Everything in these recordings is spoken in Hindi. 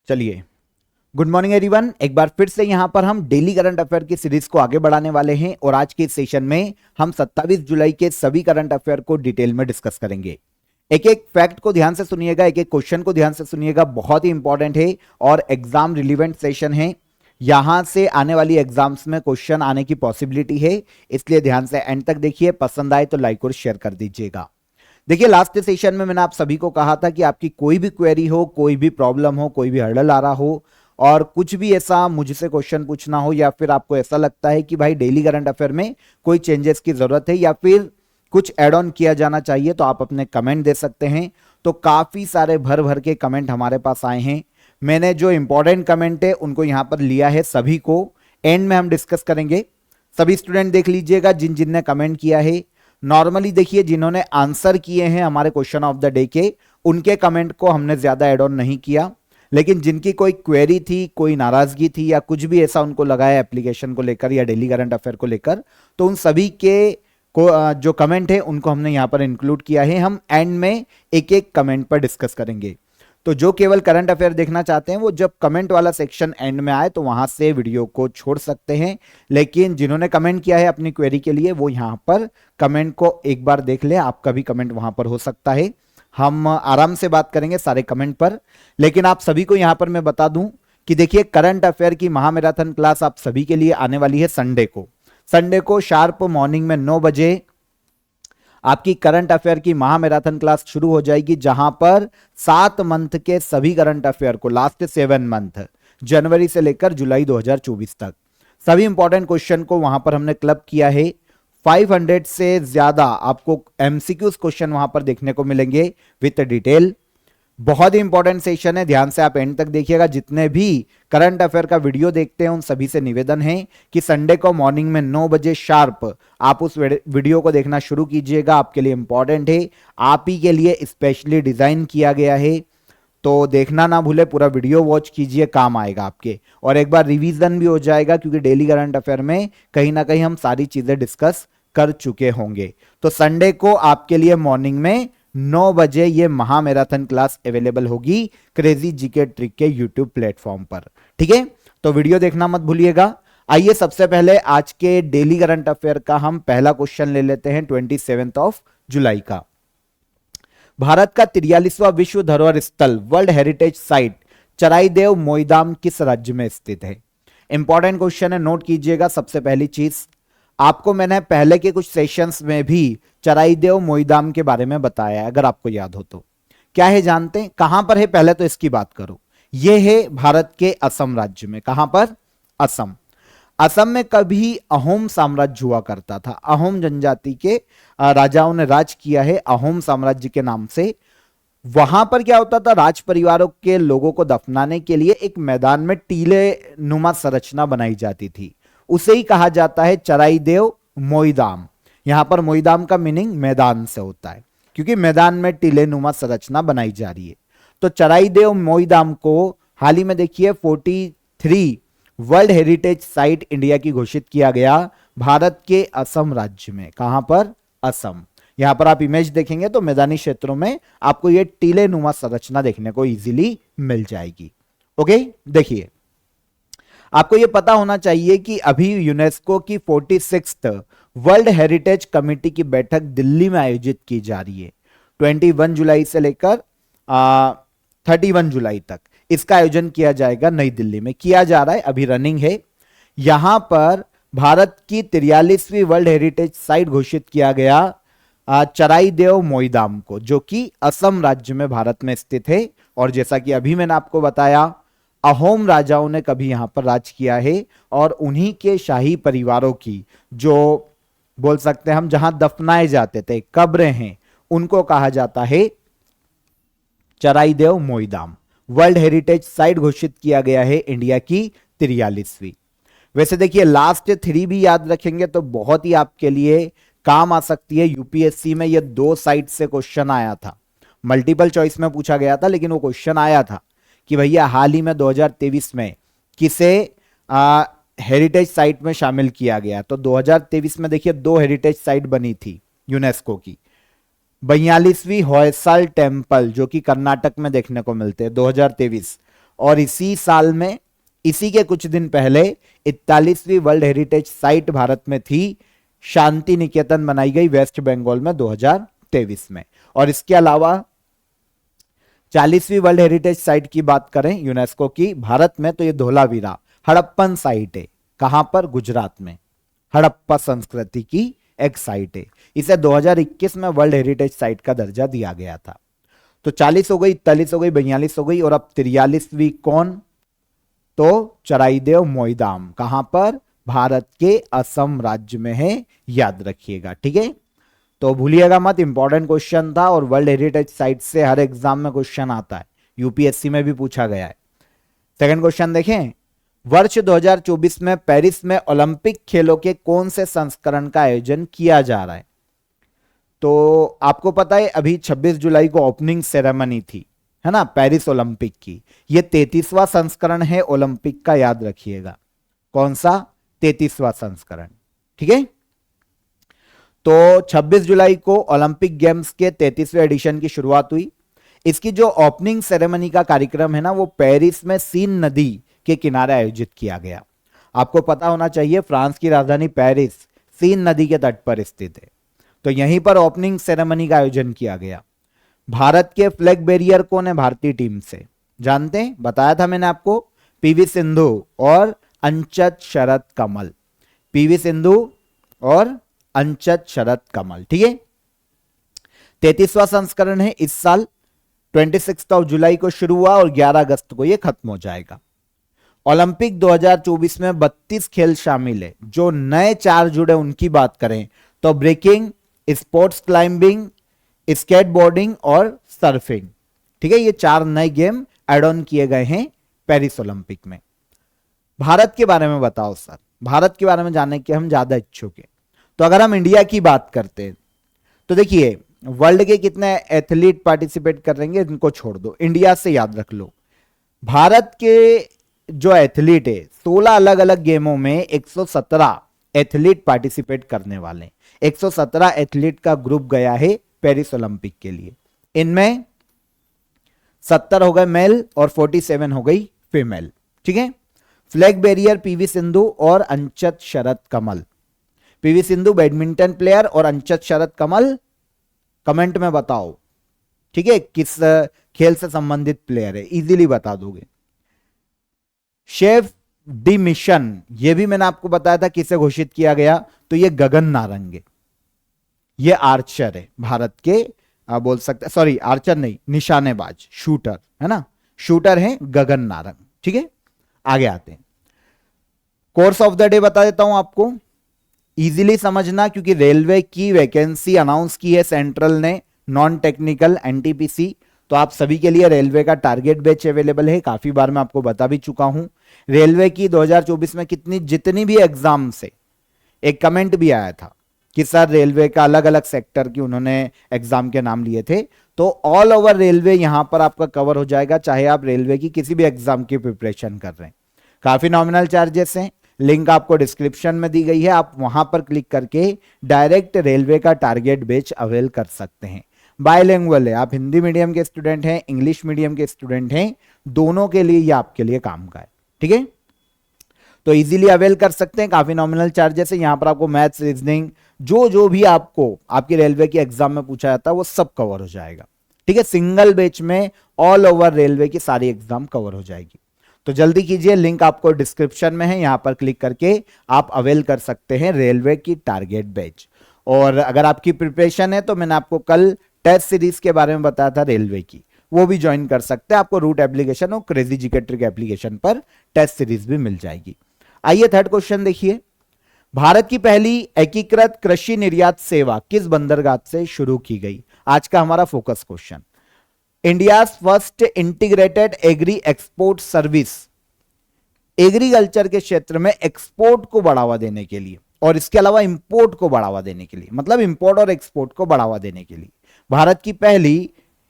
चलिए, गुड मॉर्निंग एवरीवन। एक बार फिर से यहां पर हम डेली करंट अफेयर की सीरीज को आगे बढ़ाने वाले हैं और आज के इस सेशन में हम 27 जुलाई के सभी करंट अफेयर को डिटेल में डिस्कस करेंगे। एक एक फैक्ट को ध्यान से सुनिएगा, एक एक क्वेश्चन को ध्यान से सुनिएगा, बहुत ही इंपॉर्टेंट है और एग्जाम रिलीवेंट सेशन है। यहां से आने वाली एग्जाम्स में क्वेश्चन आने की पॉसिबिलिटी है, इसलिए ध्यान से एंड तक देखिए। पसंद आए तो लाइक और शेयर कर दीजिएगा। देखिए, लास्ट सेशन में मैंने आप सभी को कहा था कि आपकी कोई भी क्वेरी हो, कोई भी प्रॉब्लम हो, कोई भी हर्डल आ रहा हो और कुछ भी ऐसा मुझसे क्वेश्चन पूछना हो या फिर आपको ऐसा लगता है कि भाई डेली करंट अफेयर में कोई चेंजेस की जरूरत है या फिर कुछ ऐड ऑन किया जाना चाहिए, तो आप अपने कमेंट दे सकते हैं। तो काफी सारे भर भर के कमेंट हमारे पास आए हैं। मैंने जो इंपॉर्टेंट कमेंट है उनको यहां पर लिया है, सभी को एंड में हम डिस्कस करेंगे। सभी स्टूडेंट देख लीजिएगा जिन जिन ने कमेंट किया है। नॉर्मली देखिए, जिन्होंने आंसर किए हैं हमारे क्वेश्चन ऑफ द डे के, उनके कमेंट को हमने ज्यादा ऐड ऑन नहीं किया, लेकिन जिनकी कोई क्वेरी थी, कोई नाराजगी थी या कुछ भी ऐसा उनको लगा है एप्लीकेशन को लेकर या डेली करंट अफेयर को लेकर, तो उन सभी के को जो कमेंट है उनको हमने यहां पर इंक्लूड किया है। हम एंड में एक एक कमेंट पर डिस्कस करेंगे। तो जो केवल करंट अफेयर देखना चाहते हैं वो जब कमेंट वाला सेक्शन एंड में आए तो वहां से वीडियो को छोड़ सकते हैं, लेकिन जिन्होंने कमेंट किया है अपनी क्वेरी के लिए वो यहां पर कमेंट को एक बार देख ले। आपका भी कमेंट वहां पर हो सकता है, हम आराम से बात करेंगे सारे कमेंट पर। लेकिन आप सभी को यहां पर मैं बता दूं कि देखिए, करंट अफेयर की महामैराथन क्लास आप सभी के लिए आने वाली है संडे को शार्प मॉर्निंग में 9 बजे आपकी करंट अफेयर की महामैराथन क्लास शुरू हो जाएगी, जहां पर 7 मंथ के सभी करंट अफेयर को, लास्ट 7 मंथ जनवरी से लेकर जुलाई 2024 तक सभी इंपॉर्टेंट क्वेश्चन को वहां पर हमने क्लब किया है। 500 से ज्यादा आपको एमसीक्यूज क्वेश्चन वहां पर देखने को मिलेंगे विथ डिटेल। बहुत ही इंपॉर्टेंट सेशन है, ध्यान से आप एंड तक देखिएगा। जितने भी करंट अफेयर का वीडियो देखते हैं उन सभी से निवेदन है कि संडे को मॉर्निंग में 9 बजे शार्प आप उस वीडियो को देखना शुरू कीजिएगा। आपके लिए इंपॉर्टेंट है, आप ही के लिए स्पेशली डिजाइन किया गया है, तो देखना ना भूले, पूरा वीडियो वॉच कीजिए, काम आएगा आपके। और एक बार रिवीजन भी हो जाएगा क्योंकि डेली करंट अफेयर में कहीं ना कहीं हम सारी चीजें डिस्कस कर चुके होंगे। तो संडे को आपके लिए मॉर्निंग में 9 बजे ये महामैराथन क्लास अवेलेबल होगी क्रेजी जीके ट्रिक के यूट्यूब प्लेटफॉर्म पर। ठीक है, तो वीडियो देखना मत भूलिएगा। आइए सबसे पहले आज के डेली करंट अफेयर का हम पहला क्वेश्चन ले लेते हैं 27 जुलाई का। भारत का 43वां विश्व धरोहर स्थल वर्ल्ड हेरिटेज साइट चराईदेव मोईदाम किस राज्य में स्थित है? इंपॉर्टेंट क्वेश्चन है, नोट कीजिएगा। सबसे पहली चीज, आपको मैंने पहले के कुछ सेशंस में भी चराईदेव मोईदाम के बारे में बताया है, अगर आपको याद हो तो। क्या है जानते हैं? कहां पर है पहले तो इसकी बात करो। यह है भारत के असम राज्य में। कहां पर? असम। असम में कभी अहोम साम्राज्य हुआ करता था। अहोम जनजाति के राजाओं ने राज किया है अहोम साम्राज्य के नाम से। वहां पर क्या होता था, राज परिवारों के लोगों को दफनाने के लिए एक मैदान में टीले नुमा संरचना बनाई जाती थी, उसे ही कहा जाता है चराईदेव मोईदाम। यहां पर मोईदाम का मीनिंग मैदान से होता है, क्योंकि मैदान में टीले नुमा संरचना बनाई जा रही है। तो चराईदेव मोईदाम को हाल ही में देखिए 43 वर्ल्ड हेरिटेज साइट इंडिया की घोषित किया गया भारत के असम राज्य में। कहां पर? असम। यहां पर आप इमेज देखेंगे तो मैदानी क्षेत्रों में आपको यह टीले नुमा संरचना देखने को इजीली मिल जाएगी। ओके, देखिए, आपको यह पता होना चाहिए कि अभी यूनेस्को की 46th वर्ल्ड हेरिटेज कमेटी की बैठक दिल्ली में आयोजित की जा रही है। 21 जुलाई से लेकर 31 जुलाई तक इसका आयोजन किया जाएगा, नई दिल्ली में किया जा रहा है, अभी रनिंग है। यहां पर भारत की 43वीं वर्ल्ड हेरिटेज साइट घोषित किया गया चराईदेव मोईदाम को, जो कि असम राज्य में भारत में स्थित है। और जैसा कि अभी मैंने आपको बताया, अहोम राजाओं ने कभी यहां पर राज किया है और उन्हीं के शाही परिवारों की, जो बोल सकते हैं हम, जहां दफनाए जाते थे, कब्रें हैं, उनको कहा जाता है चराईदेव मोईदाम। वर्ल्ड हेरिटेज साइट घोषित किया गया है इंडिया की 43वीं। वैसे देखिए, लास्ट 3 भी याद रखेंगे तो बहुत ही आपके लिए काम आ सकती है। यूपीएससी में ये 2 साइट से क्वेश्चन आया था, मल्टीपल चॉइस में पूछा गया था, लेकिन वो क्वेश्चन आया था कि भैया हाल ही में 2023 में किसे हेरिटेज साइट में शामिल किया गया। तो 2023 में देखिए 2 हेरिटेज साइट बनी थी यूनेस्को की। 42वीं होयसाल टेम्पल, जो कि कर्नाटक में देखने को मिलते हैं, 2023, और इसी साल में, इसी के कुछ दिन पहले 41वीं वर्ल्ड हेरिटेज साइट भारत में थी, शांति निकेतन बनाई गई वेस्ट बंगाल में 2023 में। और इसके अलावा 40वीं वर्ल्ड हेरिटेज साइट की बात करें यूनेस्को की भारत में, तो ये धोलावीरा हड़प्पन साइट है। कहां पर? गुजरात में। हड़प्पा संस्कृति की एक साइट है। इसे 2021 में वर्ल्ड हेरिटेज साइट का दर्जा दिया गया था। तो 40 हो गई, 41 हो गई, 42 हो गई, और अब 43वीं कौन? तो चराईदेव मोईदाम। कहां पर? भारत के असम राज्य में है, याद रखिएगा, ठीक है। तो भूलिएगा मत, इंपॉर्टेंट क्वेश्चन था और वर्ल्ड हेरिटेज साइट से हर एग्जाम में क्वेश्चन आता है, यूपीएससी में भी पूछा गया है। सेकंड क्वेश्चन देखें, वर्ष 2024 में पेरिस में ओलंपिक खेलों के कौन से संस्करण का आयोजन किया जा रहा है? तो आपको पता है अभी 26 जुलाई को ओपनिंग सेरेमनी थी, है ना, पेरिस ओलंपिक की। ये 33वां संस्करण है ओलंपिक का, याद रखिएगा। कौन सा? 33वां संस्करण, ठीक है। तो 26 जुलाई को ओलंपिक गेम्स के 33वें एडिशन की शुरुआत हुई। इसकी जो ओपनिंग सेरेमनी का कार्यक्रम है ना, वो पेरिस में सीन नदी के किनारे आयोजित किया गया। आपको पता होना चाहिए फ्रांस की राजधानी पेरिस सीन नदी के तट पर स्थित है। तो यहीं पर ओपनिंग सेरेमनी का आयोजन किया गया। भारत के फ्लैग बेरियर कौन है भारतीय टीम से? जानते हैं, बताया था मैंने आपको, पीवी सिंधु और अंचत शरद कमल। पीवी सिंधु और अंचत शरद कमल, ठीक है। 33वां संस्करण है इस साल, 26 जुलाई को शुरू हुआ और 11 अगस्त को यह खत्म हो जाएगा। ओलंपिक 2024 में 32 खेल शामिल है। जो नए 4 जुड़े उनकी बात करें तो ब्रेकिंग, स्पोर्ट्स क्लाइंबिंग, स्केटबोर्डिंग और सर्फिंग, ठीक है। ये 4 नए गेम एड ऑन किए गए हैं पेरिस ओलंपिक में। भारत के बारे में बताओ सर, भारत के बारे में जानने के हम ज्यादा इच्छुक हैं। तो अगर हम इंडिया की बात करते हैं तो देखिए वर्ल्ड के कितने एथलीट पार्टिसिपेट कर रहे हैं इनको छोड़ दो, इंडिया से याद रख लो। भारत के जो एथलीट है 16 अलग अलग गेमों में 117 एथलीट पार्टिसिपेट करने वाले। 117 एथलीट का ग्रुप गया है पेरिस ओलंपिक के लिए। इनमें 70 हो गए मेल और 47 हो गई फीमेल, ठीक है। फ्लैग बेरियर पीवी सिंधु और अंचत शरद कमल। पीवी सिंधु बैडमिंटन प्लेयर और अंचत शरद कमल कमेंट में बताओ, ठीक है, किस खेल से संबंधित प्लेयर है, इजीली बता दोगे। शेफ डी मिशन, ये भी मैंने आपको बताया था किसे घोषित किया गया, तो ये गगन नारंगे, ये आर्चर है भारत के, बोल सकते, सॉरी आर्चर नहीं, निशानेबाज, शूटर है ना, शूटर है गगन नारंग, ठीक है। आगे आते हैं, कोर्स ऑफ द डे बता देता हूं आपको, इजीली समझना, क्योंकि रेलवे की वैकेंसी अनाउंस की है सेंट्रल ने, नॉन टेक्निकल एनटीपीसी। तो आप सभी के लिए रेलवे का टारगेट बैच अवेलेबल है, काफी बार मैं आपको बता भी चुका हूं। रेलवे की 2024 में जितनी भी एग्जाम से एक कमेंट भी आया था कि सर रेलवे का अलग अलग सेक्टर की उन्होंने एग्जाम के नाम लिए थे, तो ऑल ओवर रेलवे यहां पर आपका कवर हो जाएगा, चाहे आप रेलवे की किसी भी एग्जाम की प्रिपरेशन कर रहे हैं। काफी नॉमिनल चार्जेस हैं, लिंक आपको डिस्क्रिप्शन में दी गई है, आप वहां पर क्लिक करके डायरेक्ट रेलवे का टारगेट बैच अवेल कर सकते हैं। बायलिंगुअल है, आप हिंदी मीडियम के स्टूडेंट हैं, इंग्लिश मीडियम के स्टूडेंट हैं, दोनों के लिए ये आपके लिए काम का है, ठीक है। तो इजीली अवेल कर सकते हैं, काफी नॉमिनल चार्जेस है। यहां पर आपको मैथ्स, रीजनिंग, जो भी आपको आपकी रेलवे की एग्जाम में पूछा जाता है वो सब कवर हो जाएगा, ठीक है। सिंगल बैच में ऑल ओवर रेलवे की सारी एग्जाम कवर हो जाएगी। तो जल्दी कीजिए, लिंक आपको डिस्क्रिप्शन में है, यहां पर क्लिक करके आप अवेल कर सकते हैं रेलवे की टारगेट बैच। और अगर आपकी प्रिपरेशन है तो मैंने आपको कल टेस्ट सीरीज के बारे में बताया था रेलवे की, वो भी ज्वाइन कर सकते हैं। आपको रूट एप्लीकेशन और क्रेजी जीके ट्रिक एप्लीकेशन पर टेस्ट सीरीज भी मिल जाएगी। आइए थर्ड क्वेश्चन देखिए, भारत की पहली एकीकृत कृषि निर्यात सेवा किस बंदरगाह से शुरू की गई? आज का हमारा focus question. India first integrated agree export service, agriculture के क्षेत्र में एक्सपोर्ट को बढ़ावा देने के लिए और इसके अलावा इंपोर्ट को बढ़ावा देने के लिए, मतलब इंपोर्ट और एक्सपोर्ट को बढ़ावा देने के लिए भारत की पहली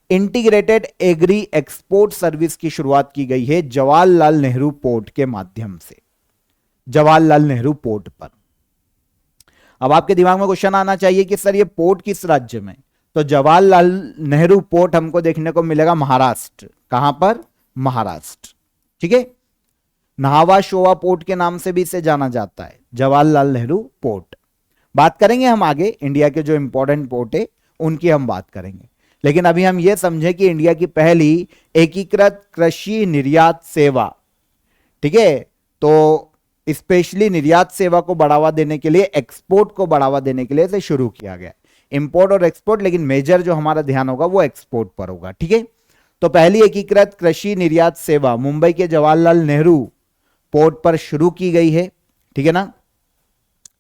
इंटीग्रेटेड एग्री एक्सपोर्ट सर्विस की शुरुआत की गई है जवाहरलाल नेहरू पोर्ट के माध्यम से, जवाहरलाल नेहरू पोर्ट पर। अब आपके दिमाग में क्वेश्चन आना चाहिए कि सर ये पोर्ट किस राज्य में, तो जवाहरलाल नेहरू पोर्ट हमको देखने को मिलेगा महाराष्ट्र। कहां पर? महाराष्ट्र, ठीक है। नाहवा शोवा पोर्ट के नाम से भी इसे जाना जाता है, जवाहरलाल नेहरू पोर्ट। बात करेंगे हम आगे इंडिया के जो इंपॉर्टेंट पोर्ट है उनकी हम बात करेंगे, लेकिन अभी हम ये समझे कि इंडिया की पहली एकीकृत कृषि निर्यात सेवा, ठीक है, तो स्पेशली निर्यात सेवा को बढ़ावा देने के लिए, एक्सपोर्ट को बढ़ावा देने के लिए इसे शुरू किया गया। इंपोर्ट और एक्सपोर्ट, लेकिन मेजर जो हमारा ध्यान होगा वो एक्सपोर्ट पर होगा, ठीक है। तो पहली एकीकृत कृषि निर्यात सेवा मुंबई के जवाहरलाल नेहरू पोर्ट पर शुरू की गई है, ठीक है ना,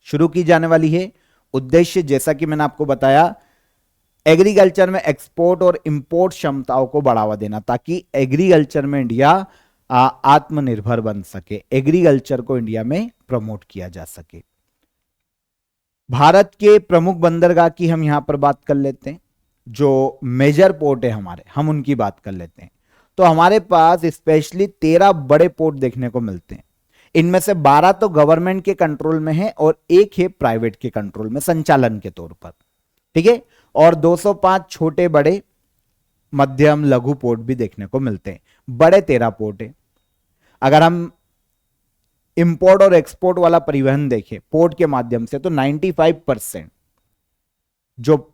शुरू की जाने वाली है। उद्देश्य जैसा कि मैंने आपको बताया, एग्रीकल्चर में एक्सपोर्ट और इंपोर्ट क्षमताओं को बढ़ावा देना, ताकि एग्रीकल्चर में इंडिया आत्मनिर्भर बन सके, एग्रीकल्चर को इंडिया में प्रमोट किया जा सके। भारत के प्रमुख बंदरगाह की हम यहां पर बात कर लेते हैं, जो मेजर पोर्ट है हमारे, हम उनकी बात कर लेते हैं। तो हमारे पास स्पेशली 13 बड़े पोर्ट देखने को मिलते हैं। इनमें से 12 तो गवर्नमेंट के कंट्रोल में है और एक है प्राइवेट के कंट्रोल में संचालन के तौर पर, ठीक है। और 205 छोटे बड़े मध्यम लघु पोर्ट भी देखने को मिलते हैं। बड़े 13 पोर्ट है। अगर हम इंपोर्ट और एक्सपोर्ट वाला परिवहन देखें पोर्ट के माध्यम से, तो 95% जो,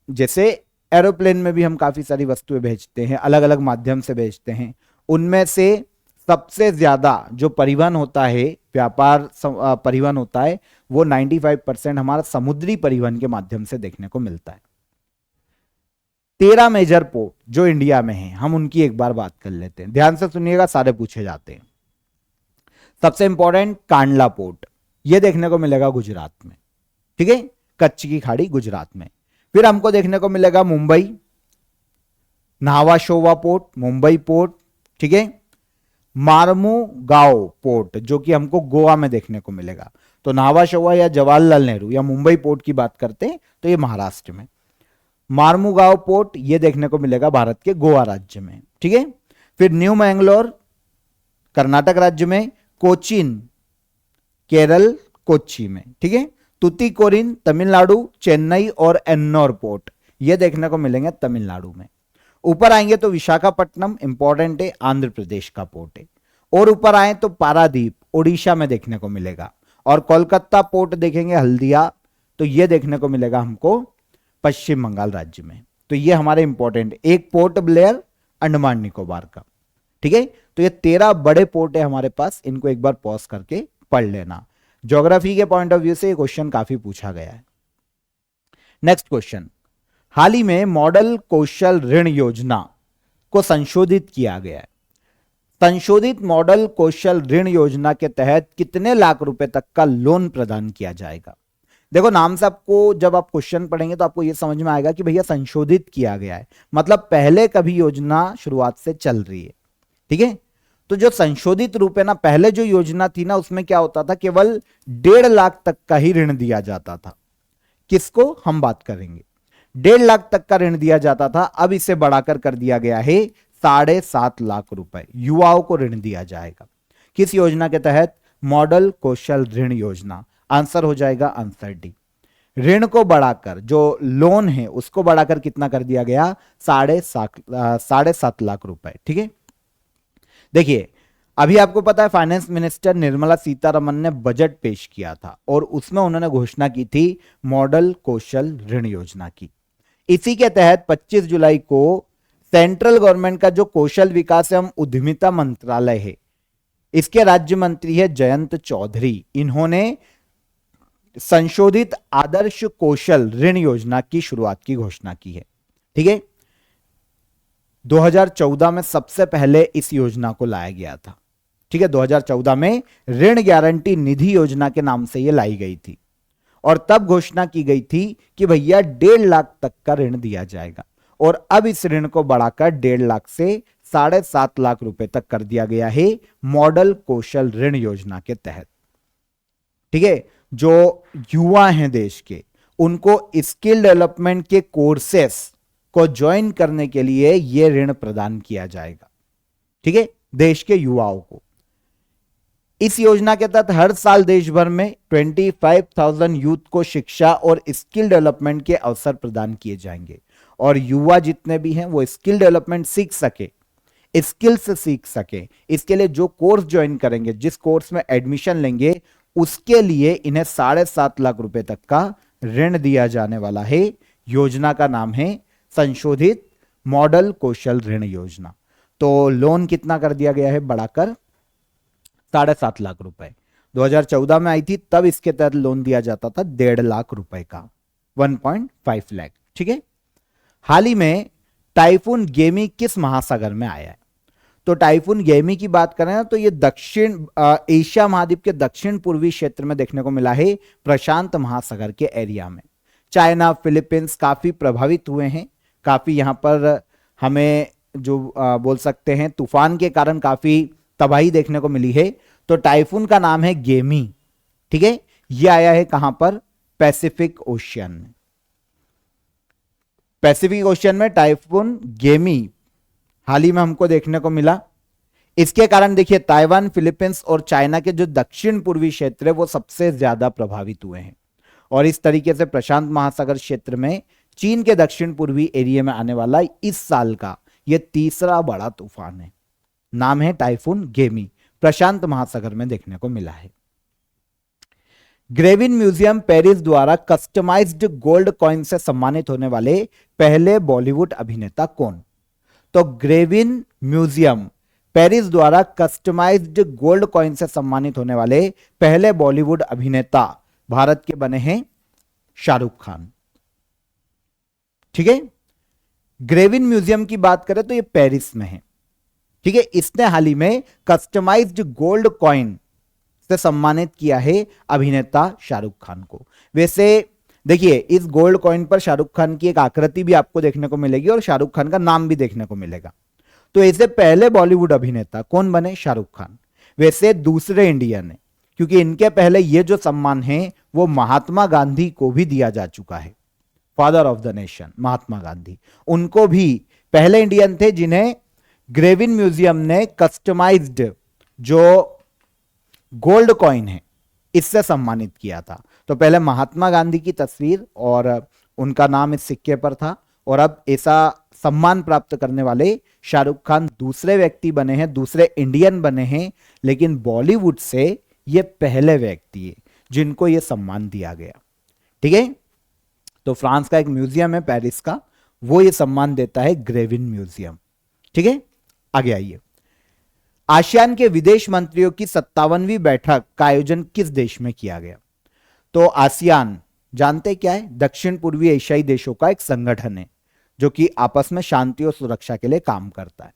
जैसे एरोप्लेन में भी हम काफी सारी वस्तुएं भेजते हैं, अलग अलग माध्यम से भेजते हैं, उनमें से सबसे ज्यादा जो परिवहन होता है, व्यापार परिवहन होता है, वो 95% हमारा समुद्री परिवहन के माध्यम से देखने को मिलता है। 13 मेजर पोर्ट जो इंडिया में हैं, हम उनकी एक बार बात कर लेते हैं। ध्यान से सुनिएगा, सारे पूछे जाते हैं। सबसे इंपॉर्टेंट कांडला पोर्ट, यह देखने को मिलेगा गुजरात में, ठीक है, कच्छ की खाड़ी गुजरात में। फिर हमको देखने को मिलेगा मुंबई, नाहवा शोवा पोर्ट, मुंबई पोर्ट, ठीक है। मार्मुगांव पोर्ट जो कि हमको गोवा में देखने को मिलेगा। तो नाहवा शोवा या जवाहरलाल नेहरू या मुंबई पोर्ट की बात करते हैं तो ये महाराष्ट्र में। मार्मुगांव पोर्ट ये देखने को मिलेगा भारत के गोवा राज्य में, ठीक है। फिर न्यू मैंगलोर कर्नाटक राज्य में, कोचीन केरल कोच्चि में, ठीक है। तुतीकोरिन तमिलनाडु, चेन्नई और एन्नोर पोर्ट ये देखने को मिलेंगे तमिलनाडु में। ऊपर आएंगे तो विशाखापट्टनम इंपॉर्टेंट है, आंध्र प्रदेश का पोर्ट है। और ऊपर आए तो पारादीप ओडिशा में देखने को मिलेगा। और कोलकाता पोर्ट देखेंगे हल्दिया, तो ये देखने को मिलेगा हमको पश्चिम बंगाल राज्य में। तो ये हमारे इंपॉर्टेंट, एक पोर्ट ब्लेयर अंडमान निकोबार का, ठीक है। तो ये 13 बड़े पोर्ट है हमारे पास, इनको एक बार पॉज करके पढ़ लेना। ज्योग्राफी के पॉइंट ऑफ व्यू से ये क्वेश्चन काफी पूछा गया है। नेक्स्ट क्वेश्चन, हाल ही में मॉडल कौशल ऋण योजना को संशोधित किया गया है। संशोधित मॉडल कौशल ऋण योजना के तहत कितने लाख रुपए तक का लोन प्रदान किया जाएगा? देखो नाम से आपको, जब आप क्वेश्चन पढ़ेंगे तो आपको यह समझ में आएगा कि भैया संशोधित किया गया है, मतलब पहले कभी योजना शुरुआत से चल रही है, ठीक है। तो जो संशोधित रूप है ना, पहले जो योजना थी ना उसमें क्या होता था, केवल 1.5 लाख तक का ही ऋण दिया जाता था। किसको हम बात करेंगे, 1.5 लाख तक का ऋण दिया जाता था। अब इसे बढ़ाकर कर दिया गया है 7.5 लाख रुपए युवाओं को ऋण दिया जाएगा। किस योजना के तहत? मॉडल कौशल ऋण योजना। आंसर हो जाएगा आंसर डी। ऋण को बढ़ाकर, जो लोन है उसको बढ़ाकर कितना कर दिया गया? 7.5 लाख रुपए, ठीक है। देखिए अभी आपको पता है फाइनेंस मिनिस्टर निर्मला सीतारमन ने बजट पेश किया था और उसमें उन्होंने घोषणा की थी मॉडल कौशल ऋण योजना की। इसी के तहत 25 जुलाई को सेंट्रल गवर्नमेंट का जो कौशल विकास एवं उद्यमिता मंत्रालय है, इसके राज्य मंत्री है जयंत चौधरी। इन्होंने संशोधित आदर्श कौशल ऋण योजना की शुरुआत की घोषणा की है, ठीक है। 2014 में सबसे पहले इस योजना को लाया गया था, ठीक है। 2014 में ऋण गारंटी निधि योजना के नाम से यह लाई गई थी और तब घोषणा की गई थी कि भैया 1.5 लाख तक का ऋण दिया जाएगा। और अब इस ऋण को बढ़ाकर 1.5 लाख से 7.5 लाख रुपए तक कर दिया गया है मॉडल कौशल ऋण योजना के तहत, ठीक है। जो युवा हैं देश के, उनको स्किल डेवलपमेंट के कोर्सेस को ज्वाइन करने के लिए यह ऋण प्रदान किया जाएगा, ठीक है, देश के युवाओं को। इस योजना के तहत हर साल देश भर में 25,000 यूथ को शिक्षा और स्किल डेवलपमेंट के अवसर प्रदान किए जाएंगे और युवा जितने भी हैं वो स्किल डेवलपमेंट सीख सके, स्किल्स सीख सके, इसके लिए जो कोर्स ज्वाइन करेंगे, जिस कोर्स में एडमिशन लेंगे, उसके लिए इन्हें 7.5 लाख रुपए तक का ऋण दिया जाने वाला है। योजना का नाम है संशोधित मॉडल कौशल ऋण योजना। तो लोन कितना कर दिया गया है, बढ़ाकर 7.5 लाख रुपए। 2014 में आई थी, तब इसके तहत लोन दिया जाता था 1.5 लाख रुपए का, 1.5 लाख। ठीक है। हाल ही में टाइफून गेमी किस महासागर में आया है? तो टाइफून गेमी की बात करें ना, तो ये दक्षिण एशिया महाद्वीप के दक्षिण पूर्वी क्षेत्र में देखने को मिला है, प्रशांत महासागर के एरिया में। चाइना, फिलीपींस काफी प्रभावित हुए हैं, काफी यहां पर हमें जो बोल सकते हैं तूफान के कारण काफी तबाही देखने को मिली है। तो टाइफून का नाम है गेमी। ठीक है। यह आया है कहां पर? पैसिफिक ओशियन में। पैसिफिक ओशियन में टाइफून गेमी हाल ही में हमको देखने को मिला। इसके कारण देखिए ताइवान, फिलीपींस और चाइना के जो दक्षिण पूर्वी क्षेत्र है वो सबसे ज्यादा प्रभावित हुए हैं। और इस तरीके से प्रशांत महासागर क्षेत्र में चीन के दक्षिण पूर्वी एरिया में आने वाला इस साल का यह तीसरा बड़ा तूफान है। नाम है टाइफून गेमी, प्रशांत महासागर में देखने को मिला है। ग्रेविन म्यूजियम पेरिस द्वारा कस्टमाइज्ड गोल्ड कॉइन से सम्मानित होने वाले पहले बॉलीवुड अभिनेता कौन? तो ग्रेविन म्यूजियम पेरिस द्वारा कस्टमाइज्ड गोल्ड कॉइन से सम्मानित होने वाले पहले बॉलीवुड अभिनेता भारत के बने हैं शाहरुख खान। ठीक है। ग्रेविन म्यूजियम की बात करें तो ये पेरिस में है। ठीक है। इसने हाल ही में कस्टमाइज्ड गोल्ड कॉइन से सम्मानित किया है अभिनेता शाहरुख खान को। वैसे देखिए इस गोल्ड कॉइन पर शाहरुख खान की एक आकृति भी आपको देखने को मिलेगी और शाहरुख खान का नाम भी देखने को मिलेगा। तो ऐसे पहले बॉलीवुड अभिनेता कौन बने? शाहरुख खान। वैसे दूसरे इंडियन है, क्योंकि इनके पहले ये जो सम्मान है वो महात्मा गांधी को भी दिया जा चुका है। Father of the nation Mahatma Gandhi, उनको भी पहले इंडियन थे जिन्हें ग्रेविन म्यूजियम ने कस्टमाइज्ड जो गोल्ड कॉइन है इससे सम्मानित किया था। तो पहले महात्मा गांधी की तस्वीर और उनका नाम इस सिक्के पर था, और अब ऐसा सम्मान प्राप्त करने वाले शाहरुख खान दूसरे व्यक्ति बने हैं, दूसरे इंडियन बने हैं, लेकिन बॉलीवुड से ये पहले व्यक्ति है जिनको ये सम्मान दिया गया। ठीक है। तो फ्रांस का एक म्यूजियम है पेरिस का, वो ये सम्मान देता है, ग्रेविन म्यूजियम। ठीक है। आगे आइए। आसियान के विदेश मंत्रियों की 57वीं बैठक का आयोजन किस देश में किया गया? तो आसियान जानते क्या है? दक्षिण पूर्वी एशियाई देशों का एक संगठन है जो कि आपस में शांति और सुरक्षा के लिए काम करता है।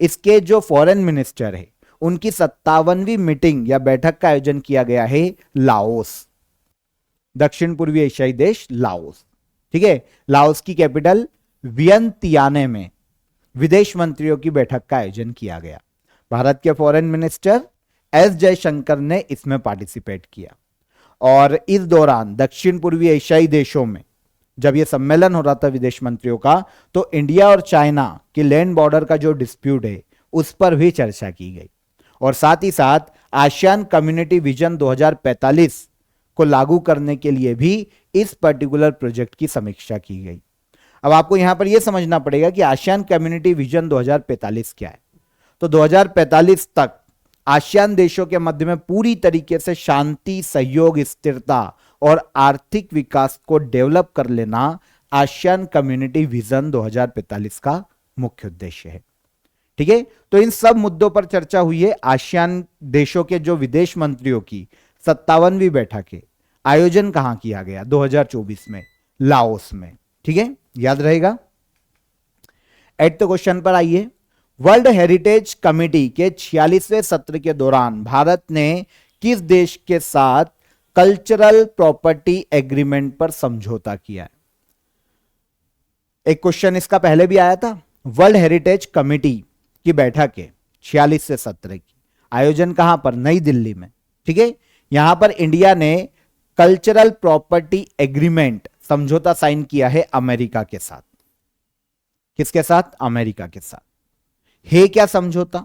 इसके जो फॉरेन मिनिस्टर है उनकी 57वीं मीटिंग या बैठक का आयोजन किया गया है लाओस, दक्षिण पूर्वी एशियाई देश लाओस। ठीक है। लाओस की कैपिटल वियंतियाने में विदेश मंत्रियों की बैठक का आयोजन किया गया। भारत के फॉरेन मिनिस्टर एस जयशंकर ने इसमें पार्टिसिपेट किया। और इस दौरान दक्षिण पूर्वी एशियाई देशों में जब यह सम्मेलन हो रहा था विदेश मंत्रियों का, तो इंडिया और चाइना के लैंड बॉर्डर का जो डिस्प्यूट है उस पर भी चर्चा की गई, और साथ ही साथ आसियान कम्युनिटी विजन 2045 को लागू करने के लिए भी इस पर्टिकुलर प्रोजेक्ट की समीक्षा की गई। अब आपको यहां पर यह समझना पड़ेगा कि आसियान कम्युनिटी विजन 2045 क्या है। तो 2045 तक आसियान देशों के मध्य में पूरी तरीके से शांति, सहयोग, स्थिरता और आर्थिक विकास को डेवलप कर लेना आसियान कम्युनिटी विजन 2045 का मुख्य उद्देश्य है। ठीक है। तो इन सब मुद्दों पर चर्चा हुई है। आसियान देशों के जो विदेश मंत्रियों की 57वीं बैठक है, आयोजन कहां किया गया? 2024 में लाओस में। ठीक है, याद रहेगा। 8th क्वेश्चन पर आइए। वर्ल्ड हेरिटेज कमेटी के 46वें सत्र के दौरान भारत ने किस देश के साथ कल्चरल प्रॉपर्टी एग्रीमेंट पर समझौता किया है? एक क्वेश्चन इसका पहले भी आया था। वर्ल्ड हेरिटेज कमेटी की बैठक है 46वें सत्र की, आयोजन कहां पर? नई दिल्ली में। ठीक है। यहां पर इंडिया ने कल्चरल प्रॉपर्टी एग्रीमेंट समझौता साइन किया है अमेरिका के साथ। किसके साथ? अमेरिका के साथ। है क्या समझौता?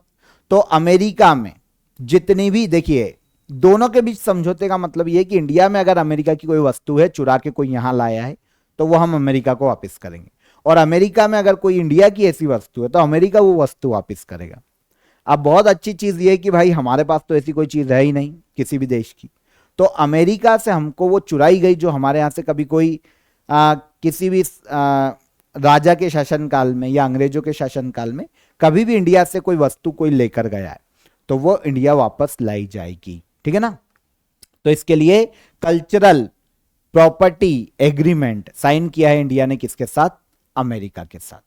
तो अमेरिका में जितनी भी, देखिए दोनों के बीच समझौते का मतलब यह है कि इंडिया में अगर अमेरिका की कोई वस्तु है, चुरा के कोई यहां लाया है, तो वो हम अमेरिका को वापस करेंगे, और अमेरिका में अगर कोई इंडिया की ऐसी वस्तु है तो अमेरिका वो वस्तु वापस करेगा। अब बहुत अच्छी चीज ये है कि भाई हमारे पास तो ऐसी कोई चीज है ही नहीं किसी भी देश की, तो अमेरिका से हमको वो चुराई गई जो हमारे यहां से कभी कोई किसी भी राजा के शासनकाल में या अंग्रेजों के शासनकाल में कभी भी इंडिया से कोई वस्तु कोई लेकर गया है तो वो इंडिया वापस लाई जाएगी, ठीक है ना। तो इसके लिए कल्चरल प्रॉपर्टी एग्रीमेंट साइन किया है इंडिया ने किसके साथ, अमेरिका के साथ,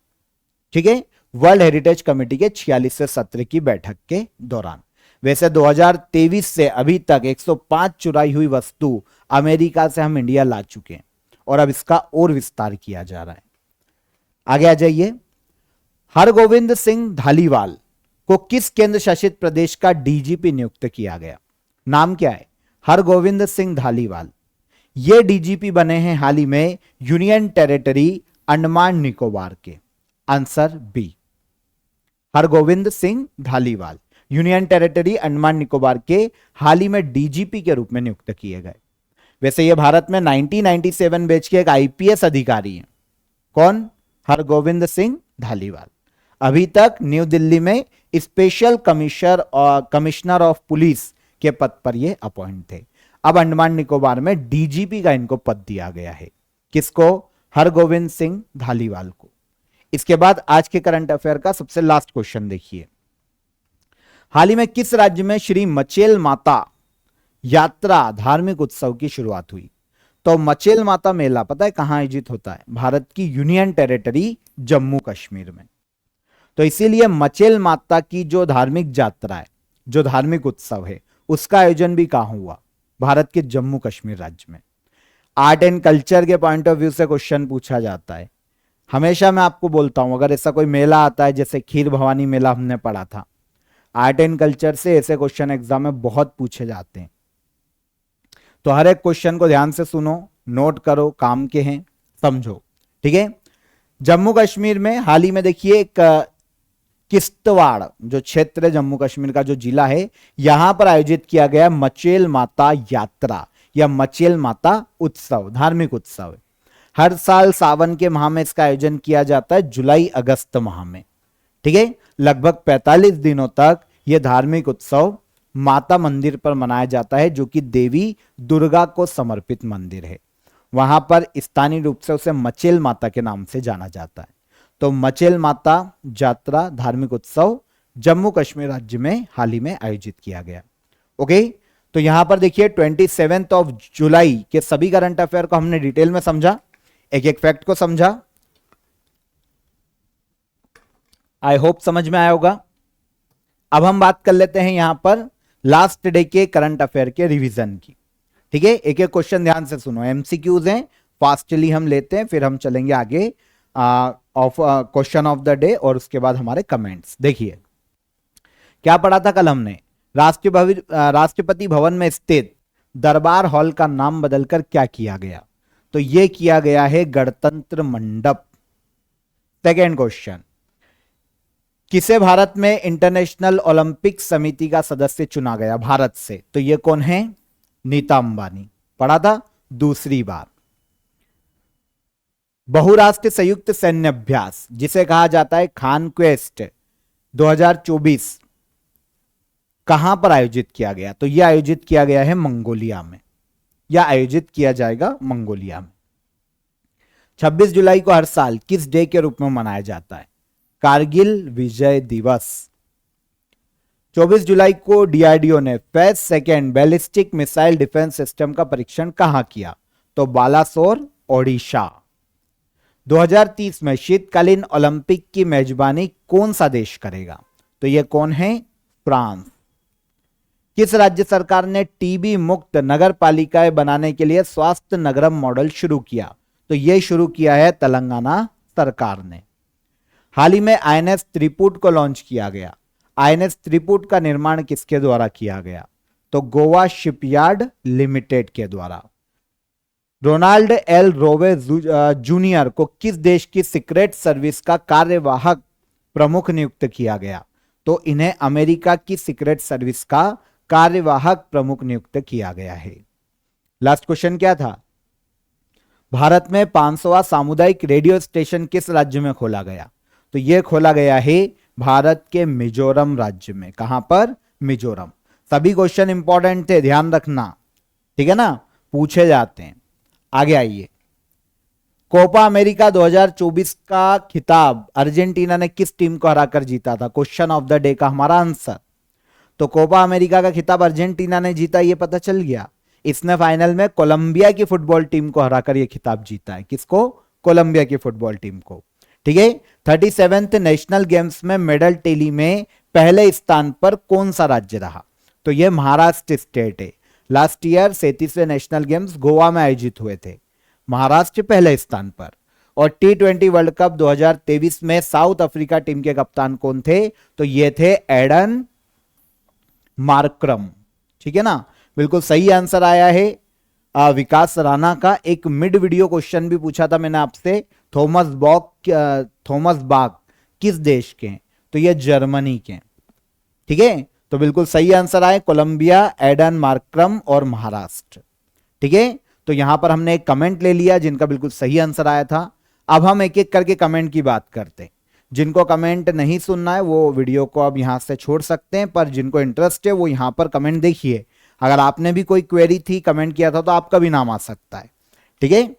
ठीक है, वर्ल्ड हेरिटेज कमेटी के 46वें सत्र की बैठक के दौरान। वैसे 2023 से अभी तक 105 चुराई हुई वस्तु अमेरिका से हम इंडिया ला चुके हैं और अब इसका और विस्तार किया जा रहा है। आगे आ जाइए। हरगोविंद सिंह धालीवाल को किस केंद्र शासित प्रदेश का डीजीपी नियुक्त किया गया? नाम क्या है? हरगोविंद सिंह धालीवाल। ये डीजीपी बने हैं हाल ही में यूनियन टेरिटरी अंडमान निकोबार के। Answer B, Hargobind Singh Dhaliwal union territory Andaman Nicobar के हाल ही में डीजीपी के रूप में नियुक्त किए गए। वैसे ये भारत में 1997 बैच के एक आईपीएस अधिकारी हैं। कौन? हरगोविंद सिंह धालीवाल। अभी तक न्यू दिल्ली में स्पेशल कमिश्नर ऑफ पुलिस के पद पर ये अपॉइंट थे। अब अंडमान निकोबार में डीजीपी का इनको पद दिया गया है। किसको? हरगोविंद सिंह धालीवाल को। इसके बाद आज के करंट अफेयर का सबसे लास्ट क्वेश्चन देखिए। हाल ही में किस राज्य में श्री मचेल माता यात्रा धार्मिक उत्सव की शुरुआत हुई? तो मचेल माता मेला पता है कहां आयोजित होता है? भारत की यूनियन टेरिटरी जम्मू कश्मीर में। तो इसीलिए मचेल माता की जो धार्मिक यात्रा है, जो धार्मिक उत्सव है, उसका आयोजन भी कहां हुआ? भारत के जम्मू कश्मीर राज्य में। आर्ट एंड कल्चर के पॉइंट ऑफ व्यू से क्वेश्चन पूछा जाता है। हमेशा मैं आपको बोलता हूं अगर ऐसा कोई मेला आता है, जैसे खीर भवानी मेला हमने पढ़ा था, आर्ट एंड कल्चर से ऐसे क्वेश्चन एग्जाम में बहुत पूछे जाते हैं। तो हर एक क्वेश्चन को ध्यान से सुनो, नोट करो, काम के हैं, समझो, ठीक है। जम्मू कश्मीर में हाल ही में देखिए एक किश्तवाड़ जो क्षेत्र है जम्मू कश्मीर का, जो जिला है, यहां पर आयोजित किया गया मचेल माता यात्रा या मचेल माता उत्सव, धार्मिक उत्सव। हर साल सावन के माह में इसका आयोजन किया जाता है, जुलाई अगस्त माह में, ठीक है। लगभग 45 दिनों तक यह धार्मिक उत्सव माता मंदिर पर मनाया जाता है, जो कि देवी दुर्गा को समर्पित मंदिर है। वहां पर स्थानीय रूप से उसे मचेल माता के नाम से जाना जाता है। तो मचेल माता यात्रा धार्मिक उत्सव जम्मू कश्मीर राज्य में हाल ही में आयोजित किया गया। ओके, तो यहां पर देखिए 27 जुलाई के सभी करंट अफेयर को हमने डिटेल में समझा, एक एक फैक्ट को समझा। आई होप समझ में आया होगा। अब हम बात कर लेते हैं यहां पर लास्ट डे के करंट अफेयर के रिवीजन की, ठीक है। एक एक क्वेश्चन ध्यान से सुनो, एमसीक्यूज हैं, फास्टली हम लेते हैं, फिर हम चलेंगे आगे क्वेश्चन ऑफ द डे और उसके बाद हमारे कमेंट्स। देखिए क्या पढ़ा था कल हमने, राष्ट्रपति भवन में स्थित दरबार हॉल का नाम बदलकर क्या किया गया? तो यह किया गया है गणतंत्र मंडप। सेकेंड क्वेश्चन, किसे भारत में इंटरनेशनल ओलंपिक समिति का सदस्य चुना गया भारत से? तो यह कौन है? नीता अंबानी। पढ़ा था दूसरी बार। बहुराष्ट्रीय संयुक्त सैन्य अभ्यास जिसे कहा जाता है कॉन्क्वेस्ट 2024 कहां पर आयोजित किया गया? तो यह आयोजित किया गया है मंगोलिया में, या आयोजित किया जाएगा मंगोलिया में। 26 जुलाई को हर साल किस डे के रूप में मनाया जाता है? कारगिल विजय दिवस। 24 जुलाई को डीआरडीओ ने phase second ballistic missile defence system का परीक्षण कहां किया? तो बालासोर ओडिशा। 2030 में शीतकालीन ओलंपिक की मेजबानी कौन सा देश करेगा? तो यह कौन है? फ्रांस। किस राज्य सरकार ने टीबी मुक्त नगर पालिकाएं बनाने के लिए स्वास्थ्य नगरम मॉडल शुरू किया? तो यह शुरू किया है तेलंगाना सरकार ने। हाल ही में आईएनएस त्रिपुट को लॉन्च किया गया। आईएनएस त्रिपुट का निर्माण किसके द्वारा किया गया? तो गोवा शिपयार्ड लिमिटेड के द्वारा। रोनाल्ड एल रोवे जूनियर को किस देश की सीक्रेट सर्विस का कार्यवाहक प्रमुख नियुक्त किया गया? तो इन्हें अमेरिका की सीक्रेट सर्विस का कार्यवाहक प्रमुख नियुक्त किया गया है। लास्ट क्वेश्चन क्या था? भारत में 500वां सामुदायिक रेडियो स्टेशन किस राज्य में खोला गया? तो यह खोला गया है भारत के मिजोरम राज्य में। कहां पर? मिजोरम। सभी क्वेश्चन इंपॉर्टेंट थे, ध्यान रखना, ठीक है ना, पूछे जाते हैं। आगे आइए, कोपा अमेरिका 2024 का खिताब अर्जेंटीना ने किस टीम को हराकर जीता था? क्वेश्चन ऑफ द डे का हमारा आंसर। तो कोपा अमेरिका का खिताब अर्जेंटीना ने जीता, ये पता चल गया। इसने फाइनल में कोलंबिया की फुटबॉल टीम को हराकर यह खिताब जीता है। किसको? कोलंबिया की फुटबॉल टीम को, ठीक है। 37th नेशनल गेम्स में मेडल टेली में पहले स्थान पर कौन सा राज्य रहा? तो यह महाराष्ट्र स्टेट है। लास्ट ईयर 37वें नेशनल गेम्स गोवा में आयोजित हुए थे, महाराष्ट्र पहले स्थान पर। और T20 वर्ल्ड कप 2023 में साउथ अफ्रीका टीम के कप्तान कौन थे? तो ये थे एडन मार्क्रम, ठीक है ना, बिल्कुल सही आंसर आया है विकास राणा का। एक मिड वीडियो क्वेश्चन भी पूछा था मैंने आपसे, थॉमस बाग किस देश के हैं? तो ये जर्मनी के, ठीक है। तो बिल्कुल सही आंसर आए कोलंबिया, एडन मार्क्रम और महाराष्ट्र, ठीक है। तो यहां पर हमने एक कमेंट ले लिया जिनका बिल्कुल सही आंसर आया था। अब हम एक एक करके कमेंट की बात करते हैं। जिनको कमेंट नहीं सुनना है वो वीडियो को अब यहां से छोड़ सकते हैं, पर जिनको इंटरेस्ट है वो यहां पर कमेंट देखिए। अगर आपने भी कोई क्वेरी थी, कमेंट किया था, तो आपका भी नाम आ सकता है, ठीक है।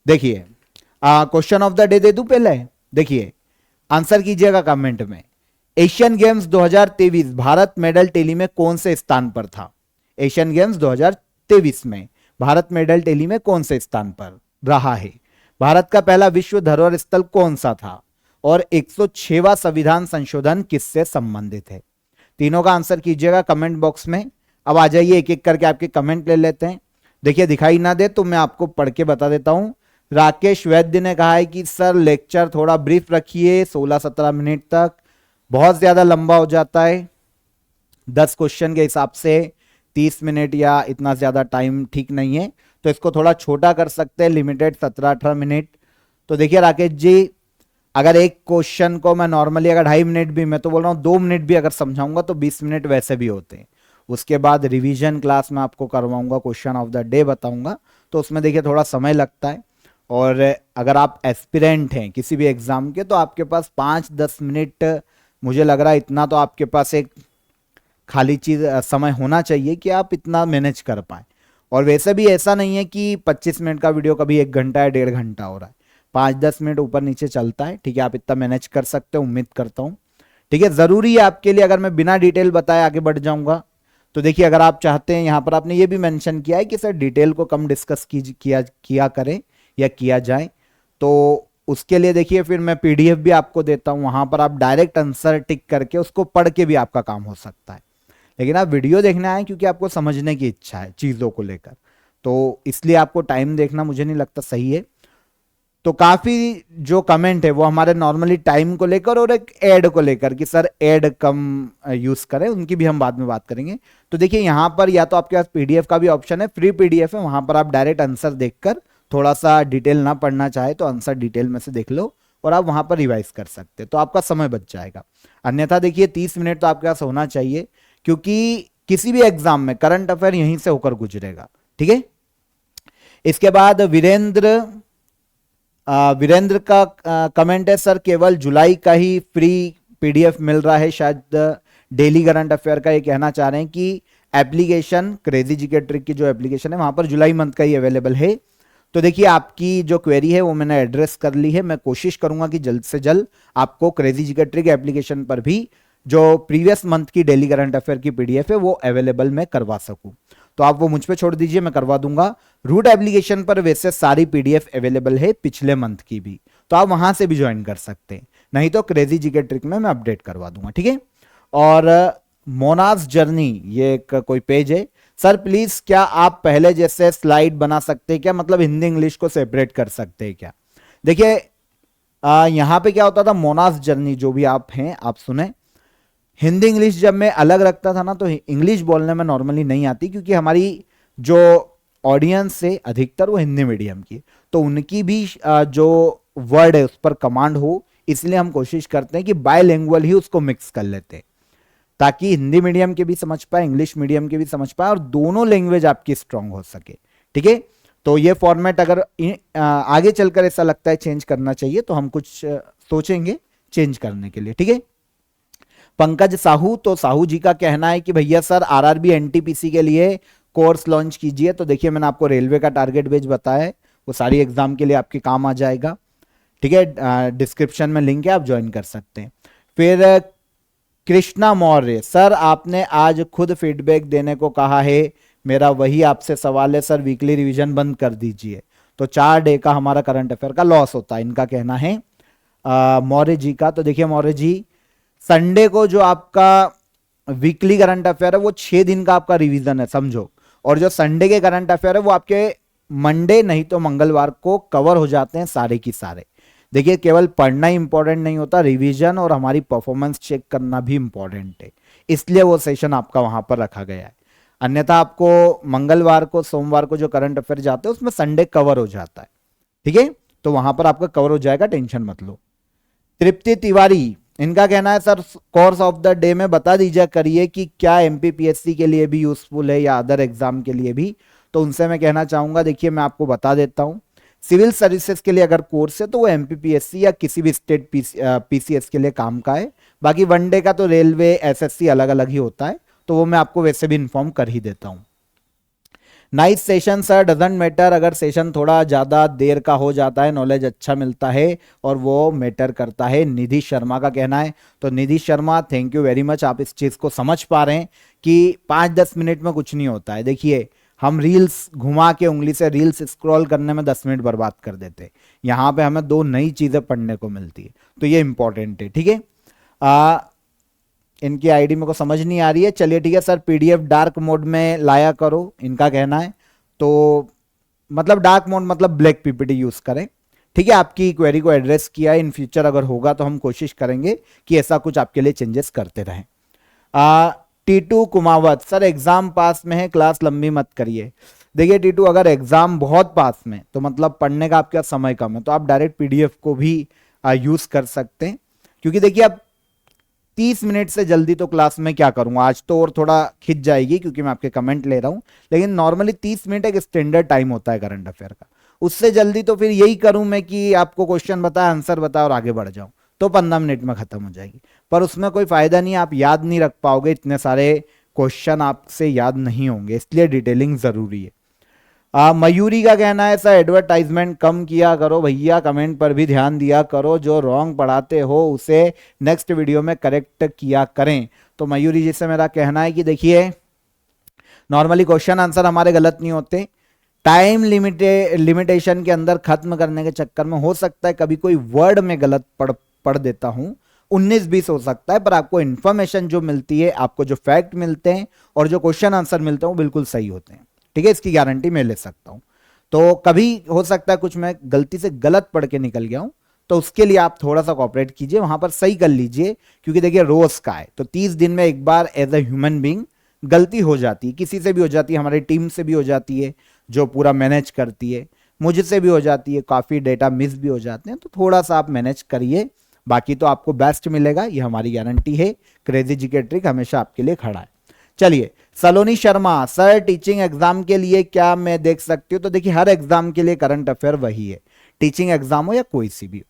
देखिए, question of the day they दूं पहले? देखिए, आंसर कीजिएगा कमेंट में। Asian games 2023 Bharat medal tally में कौन से स्थान पर था? एशियन गेम्स 2023 में भारत मेडल टेली में कौन से स्थान पर रहा है? भारत का पहला विश्व धरोहर स्थल कौन सा था? और 106वां संविधान संशोधन किससे संबंधित है? तीनों का आंसर कीजिएगा कमेंट बॉक्स में। अब आ जाइए, एक एक करके आपके कमेंट ले लेते हैं। देखिए, दिखाई ना दे तो मैं आपको पढ़ के बता देता हूं। राकेश वैद्य ने कहा है कि सर लेक्चर थोड़ा ब्रीफ रखिए, 16-17 मिनट तक बहुत ज्यादा लंबा हो जाता है। 10 क्वेश्चन के हिसाब से 30 मिनट या इतना ज्यादा टाइम ठीक नहीं है, तो इसको थोड़ा छोटा कर सकते हैं, लिमिटेड 17-18 मिनट। तो देखिए राकेश जी, अगर एक क्वेश्चन को मैं नॉर्मली अगर 2.5 मिनट भी, मैं तो बोल रहा हूं 2 मिनट भी अगर समझाऊंगा तो 20 मिनट वैसे भी होते हैं। उसके बाद रिवीजन क्लास में आपको करवाऊंगा, क्वेश्चन ऑफ द डे बताऊंगा, तो उसमें देखिए थोड़ा समय लगता है। और अगर आप एस्पिरेंट हैं किसी भी एग्जाम के, तो आपके पास 5-10 मिनट, मुझे लग रहा है इतना तो आपके पास एक खाली चीज समय होना चाहिए कि आप इतना मैनेज कर पाए। और वैसे भी ऐसा नहीं है कि 25 मिनट का वीडियो कभी 1 घंटा या 1.5 घंटा हो रहा है, 5-10 मिनट ऊपर नीचे चलता है, ठीक है। आप इतना मैनेज कर सकते हो, उम्मीद करता हूं, ठीक है। जरूरी है आपके लिए, अगर मैं बिना डिटेल बताए आगे बढ़ जाऊंगा तो देखिए, अगर आप चाहते हैं, यहां पर आपने ये भी मेंशन किया है कि सर डिटेल को कम डिस्कस किया करें या किया जाए, तो उसके लिए देखिए फिर मैं पीडीएफ भी आपको देता हूं, वहां पर आप डायरेक्ट आंसर टिक करके उसको पढ़ के भी आपका काम हो सकता है। लेकिन आप वीडियो देखने आए क्योंकि आपको समझने की इच्छा है चीजों को लेकर, तो इसलिए आपको टाइम देखना मुझे नहीं लगता सही है। तो काफी जो कमेंट है वो हमारे नॉर्मली टाइम को लेकर और एक एड को लेकर कि सर एड कम यूज करें, उनकी भी हम बाद में बात करेंगे। तो देखिए, यहां पर या तो आपके पास पीडीएफ का भी ऑप्शन है, फ्री पीडीएफ है, वहां पर आप डायरेक्ट आंसर देखकर, थोड़ा सा डिटेल ना पढ़ना चाहे तो आंसर डिटेल में से देख लो और आप वहां पर रिवाइज कर सकते हैं, तो आपका समय बच जाएगा। अन्यथा देखिए 30 मिनट तो आपके पास होना चाहिए, क्योंकि किसी भी एग्जाम में करंट अफेयर यहीं से होकर गुजरेगा, ठीक है। इसके बाद वीरेंद्र का कमेंट है, सर केवल जुलाई का ही फ्री पीडीएफ मिल रहा है, शायद डेली करंट अफेयर का ये कहना चाह रहे हैं कि एप्लीकेशन क्रेजी जीके ट्रिक की जो एप्लीकेशन है वहां पर जुलाई मंथ का ही अवेलेबल है। तो देखिए, आपकी जो क्वेरी है वो मैंने एड्रेस कर ली है, मैं कोशिश करूंगा कि जल्द से जल्द आपको क्रेजी जीके ट्रिक एप्लीकेशन पर भी जो प्रीवियस मंथ की डेली करंट अफेयर की पीडीएफ है वो अवेलेबल मैं करवा सकूं, तो आप वो मुझ पे छोड़ दीजिए, मैं करवा दूंगा। रूट एप्लीकेशन पर वैसे सारी पीडीएफ अवेलेबल है पिछले मंथ की भी, तो आप वहां से भी ज्वाइन कर सकते हैं, नहीं तो क्रेजी जीके ट्रिक में मैं अपडेट करवा दूंगा, ठीक है। और मोनाज जर्नी, ये एक कोई पेज है, सर प्लीज क्या आप पहले जैसे स्लाइड बना सकते हैं क्या, मतलब हिंदी इंग्लिश को सेपरेट कर सकते हैं क्या? देखिए, यहां पे क्या होता था, मोनाज जर्नी जो भी आप हैं आप सुने, हिंदी इंग्लिश जब मैं अलग रखता था ना तो इंग्लिश बोलने में नॉर्मली नहीं आती, क्योंकि हमारी जो ऑडियंस है अधिकतर वो हिंदी मीडियम की, तो उनकी भी जो वर्ड है उस पर कमांड हो, इसलिए हम कोशिश करते हैं कि बायलिंगुअल ही उसको मिक्स कर लेते हैं, ताकि हिंदी मीडियम के भी समझ पाए, इंग्लिश मीडियम के भी समझ पाए और दोनों लैंग्वेज आपकी स्ट्रांग हो सके, ठीक है। तो ये फॉर्मेट अगर आगे चलकर ऐसा लगता है चेंज करना चाहिए तो हम कुछ सोचेंगे चेंज करने के लिए, ठीक है। पंकज साहू, तो साहू जी का कहना है कि भैया सर आरआरबी एनटीपीसी के लिए कोर्स लॉन्च कीजिए। तो देखिए मैंने आपको रेलवे का टारगेट बेच बताया है, वो सारी एग्जाम के लिए आपके काम आ जाएगा, ठीक है। डिस्क्रिप्शन में लिंक है, आप ज्वाइन कर सकते हैं। फिर कृष्णा मौर्य, सर आपने आज खुद फीडबैक देने को कहा है, मेरा वही आपसे सवाल है सर, वीकली रिवीजन बंद कर दीजिए तो 4 डे का हमारा करंट अफेयर का लॉस होता है, इनका कहना है मौर्य जी का। तो देखिए मौर्य जी, संडे को जो आपका वीकली करंट अफेयर है वो 6 दिन का आपका रिवीजन है, समझो। और जो संडे के करंट अफेयर है वो आपके मंडे नहीं तो मंगलवार को कवर हो जाते हैं सारे की सारे। देखिए केवल पढ़ना ही इंपॉर्टेंट नहीं होता, रिवीजन और हमारी परफॉर्मेंस चेक करना भी इंपॉर्टेंट है, इसलिए वो सेशन आपका वहां पर रखा गया है। अन्यथा आपको मंगलवार को सोमवार को जो करंट अफेयर जाते हैं उसमें संडे कवर हो जाता है, ठीक है। तो वहां पर आपका कवर हो जाएगा, टेंशन मत लो। तृप्ति तिवारी, इनका कहना है sir course of the day में बता दीजिए करिए कि क्या एमपीपीएससी के लिए भी यूजफुल है या अदर एग्जाम के लिए भी। तो उनसे मैं कहना चाहूंगा, देखिए मैं आपको बता देता हूं, सिविल सर्विसेज के लिए अगर कोर्स है तो वो एमपीपीएससी या किसी भी स्टेट पीसीएस के लिए काम का है। बाकी वनडे का तो रेलवे एसएससी अलग अलग ही होता है, तो वो मैं आपको वैसे भी इन्फॉर्म कर ही देता हूं। Nice session sir, doesn't matter, अगर सेशन थोड़ा ज्यादा देर का हो जाता है नॉलेज अच्छा मिलता है और वो मैटर करता है, निधि शर्मा का कहना है। तो Nidhi Sharma thank you very much, आप इस चीज को समझ पा रहे हैं कि 5-10 मिनट में कुछ नहीं होता है। देखिए हम रील्स घुमा के उंगली से रील्स स्क्रॉल करने में 10 मिनट बर्बाद कर देते, यहाँ पे हमें 2 नई चीजें पढ़ने को मिलती है, तो ये इंपॉर्टेंट है, ठीक है। इनकी आईडी मेरे को समझ नहीं आ रही है, चलिए ठीक है सर, पीडीएफ डार्क मोड में लाया करो, इनका कहना है। तो मतलब डार्क मोड मतलब ब्लैक पीपीटी यूज करें, ठीक है। आपकी क्वेरी को एड्रेस किया है, इन फ्यूचर अगर होगा तो हम कोशिश करेंगे कि ऐसा कुछ आपके लिए चेंजेस करते रहें। टीटू कुमावत, सर एग्जाम पास में है, क्लास लंबी मत करिए। देखिए टीटू, अगर एग्जाम बहुत पास में तो मतलब पढ़ने का आपका समय कम है तो आप डायरेक्ट पीडीएफ को भी यूज कर सकते हैं, क्योंकि देखिए अब 30 मिनट से जल्दी तो क्लास में क्या करूंगा, आज तो और थोड़ा खिंच जाएगी क्योंकि मैं आपके कमेंट ले रहा हूं, लेकिन नॉर्मली 30 मिनट एक स्टैंडर्ड टाइम होता है करंट अफेयर का। उससे जल्दी तो फिर यही करूं मैं कि आपको क्वेश्चन बताया, आंसर बताया और आगे बढ़ जाऊं, तो 15 मिनट में खत्म हो जाएगी, पर उसमें कोई फायदा नहीं, आप याद नहीं रख पाओगे, इतने सारे क्वेश्चन आपसे याद नहीं होंगे, इसलिए डिटेलिंग जरूरी है। मयूरी का कहना है सर एडवर्टाइजमेंट कम किया करो भैया, कमेंट पर भी ध्यान दिया करो, जो रॉन्ग पढ़ाते हो उसे नेक्स्ट वीडियो में करेक्ट किया करें। तो मयूरी जी से मेरा कहना है कि देखिए नॉर्मली क्वेश्चन आंसर हमारे गलत नहीं होते, टाइम लिमिटेशन के अंदर खत्म करने के चक्कर में हो सकता है कभी कोई वर्ड में गलत पढ़ देता हूं, 19-20 हो सकता है, पर आपको इंफॉर्मेशन जो मिलती है, आपको जो फैक्ट मिलते हैं और जो क्वेश्चन आंसर मिलते हैं वो बिल्कुल सही होते हैं, ठीक है। इसकी गारंटी मैं ले सकता हूं। तो कभी हो सकता है कुछ मैं गलती से गलत पढ़ के निकल गया हूं, तो उसके लिए आप थोड़ा सा कॉपरेट कीजिए, वहां पर सही कर लीजिए, क्योंकि देखिए रोज का है तो 30 दिन में एक बार एज ए ह्यूमन बीइंग गलती हो जाती है, किसी से भी हो जाती है, हमारी टीम से भी हो जाती है जो पूरा मैनेज करती है, मुझसे भी हो जाती है, काफी डेटा मिस भी हो जाते हैं, तो थोड़ा सा आप मैनेज करिए, बाकी तो आपको बेस्ट मिलेगा, ये हमारी गारंटी है। क्रेजी जी के ट्रिक हमेशा आपके लिए खड़ा है। चलिए सलोनी शर्मा, सर टीचिंग एग्जाम के लिए क्या मैं देख सकती हूँ? तो देखिए हर एग्जाम के लिए करंट अफेयर वही है, टीचिंग एग्जाम हो या कोई सी भी हो।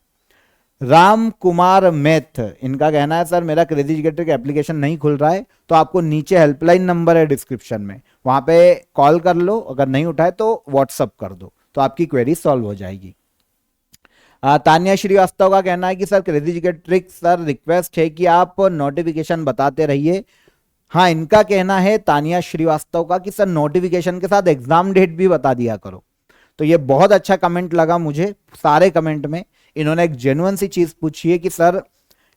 राम कुमार मैथ, इनका कहना है सर मेरा क्रेजी जिकेट्रिक एप्लीकेशन नहीं खुल रहा है, तो आपको नीचे हेल्पलाइन नंबर है डिस्क्रिप्शन में, वहां पे कॉल कर लो, अगर नहीं उठाए तो व्हाट्सअप कर दो, तो आपकी क्वेरी सॉल्व हो जाएगी। तान्या श्रीवास्तव का कहना है कि सर क्रेजी जिकेट्रिक सर रिक्वेस्ट है कि आप नोटिफिकेशन बताते रहिए। हाँ, इनका कहना है तानिया श्रीवास्तव का कि सर नोटिफिकेशन के साथ एग्जाम डेट भी बता दिया करो। तो ये बहुत अच्छा कमेंट लगा मुझे, सारे कमेंट में इन्होंने एक जेन्युइन सी चीज पूछी है कि सर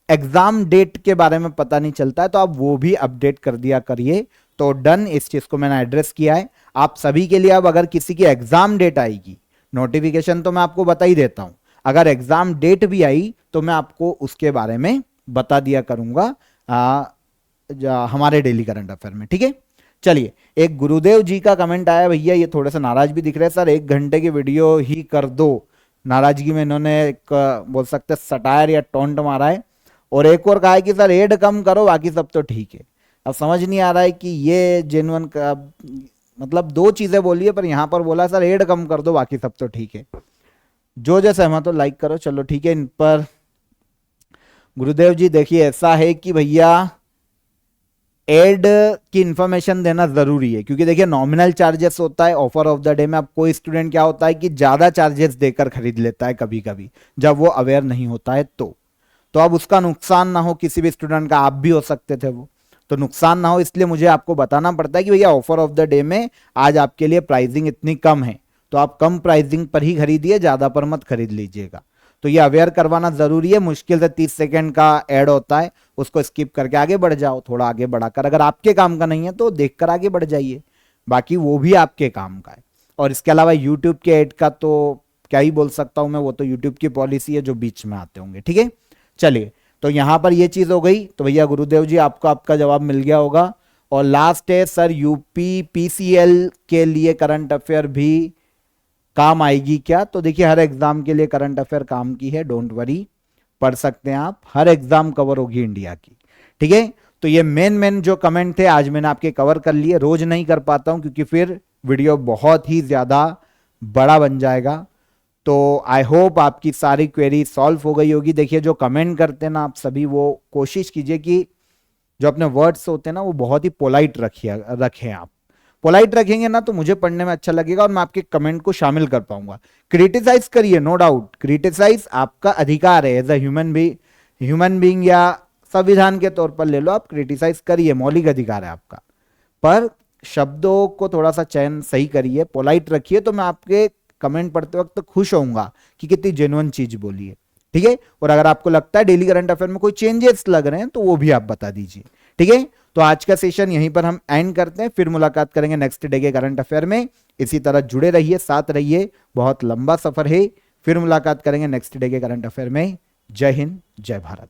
एग्जाम डेट के बारे में पता नहीं चलता है, तो आप वो भी अपडेट कर दिया करिए। तो डन, इस चीज को मैंने एड्रेस किया है आप सभी के लिए। अब अगर किसी की एग्जाम डेट आएगी, नोटिफिकेशन तो मैं आपको बता ही देता हूं, अगर एग्जाम डेट भी आई तो मैं आपको उसके बारे में बता दिया करूंगा हमारे डेली करंट अफेयर में, ठीक है। चलिए, एक गुरुदेव जी का कमेंट आया, भैया ये थोड़े से नाराज भी दिख रहे हैं, सर 1 घंटे की वीडियो ही कर दो। नाराजगी में इन्होंने एक बोल सकते सटायर या टोंट मारा है, और एक और कहा है कि सर एड कम करो, बाकी सब तो ठीक है। अब समझ नहीं आ रहा है कि ये जेन्युइन का मतलब 2 चीजें बोली है, पर यहां पर बोला सर एड कम कर दो, बाकी सब तो ठीक है। जो सहमत हो लाइक करो। चलो ठीक है। इन पर गुरुदेव जी देखिए ऐसा है कि भैया एड की इंफॉर्मेशन देना जरूरी है, क्योंकि देखिए नॉमिनल चार्जेस होता है ऑफर ऑफ द डे में। अब कोई स्टूडेंट क्या होता है कि ज्यादा चार्जेस देकर खरीद लेता है कभी कभी, जब वो अवेयर नहीं होता है तो अब उसका नुकसान ना हो किसी भी स्टूडेंट का, आप भी हो सकते थे वो, तो नुकसान ना हो इसलिए मुझे आपको बताना पड़ता है कि भैया ऑफर ऑफ द डे में आज आपके लिए प्राइसिंग इतनी कम है, तो आप कम प्राइसिंग पर ही खरीदिए, ज्यादा पर मत खरीद लीजिएगा। तो ये अवेयर करवाना जरूरी है। मुश्किल से 30 सेकंड का ऐड होता है, उसको स्किप करके आगे बढ़ जाओ, थोड़ा आगे बढ़ाकर। अगर आपके काम का नहीं है तो देखकर आगे बढ़ जाइए, बाकी वो भी आपके काम का है। और इसके अलावा यूट्यूब के ऐड का तो क्या ही बोल सकता हूं मैं, वो तो यूट्यूब की पॉलिसी है जो बीच में आते होंगे। ठीक है, चलिए तो यहां पर ये चीज हो गई। तो भैया गुरुदेव जी आपको आपका जवाब मिल गया होगा। और लास्ट है सर, यूपी पीसीएल के लिए करंट अफेयर भी काम आएगी क्या? तो देखिए हर एग्जाम के लिए करंट अफेयर काम की है, डोंट वरी, पढ़ सकते हैं आप, हर एग्जाम कवर होगी इंडिया की। ठीक है, तो ये मेन जो कमेंट थे आज मैंने आपके कवर कर लिए। रोज नहीं कर पाता हूं क्योंकि फिर वीडियो बहुत ही ज्यादा बड़ा बन जाएगा। तो आई होप आपकी सारी क्वेरी सॉल्व हो गई होगी। देखिए जो कमेंट करते हैं ना आप सभी, वो कोशिश कीजिए कि जो अपने वर्ड्स होते हैं ना वो बहुत ही पोलाइट रखें आप। पोलाइट रखेंगे ना तो मुझे पढ़ने में अच्छा लगेगा और मैं आपके कमेंट को शामिल कर पाऊंगा। क्रिटिसाइज करिए, नो डाउट, क्रिटिसाइज आपका अधिकार है एज अ ह्यूमन बीइंग या संविधान के तौर पर ले लो, आप क्रिटिसाइज करिए, मौलिक अधिकार है आपका। पर शब्दों को थोड़ा सा चयन सही करिए, पोलाइट रखिए, तो मैं आपके कमेंट पढ़ते वक्त खुश होऊंगा कि कितनी जेन्युइन चीज बोली है। ठीक है, और अगर आपको लगता है डेली करंट अफेयर में कोई चेंजेस लग रहे हैं तो वो भी आप बता दीजिए। ठीक है, तो आज का सेशन यहीं पर हम एंड करते हैं, फिर मुलाकात करेंगे नेक्स्ट डे के करंट अफेयर में। इसी तरह जुड़े रहिए, साथ रहिए, बहुत लंबा सफर है। फिर मुलाकात करेंगे नेक्स्ट डे के करंट अफेयर में। जय हिंद, जय भारत।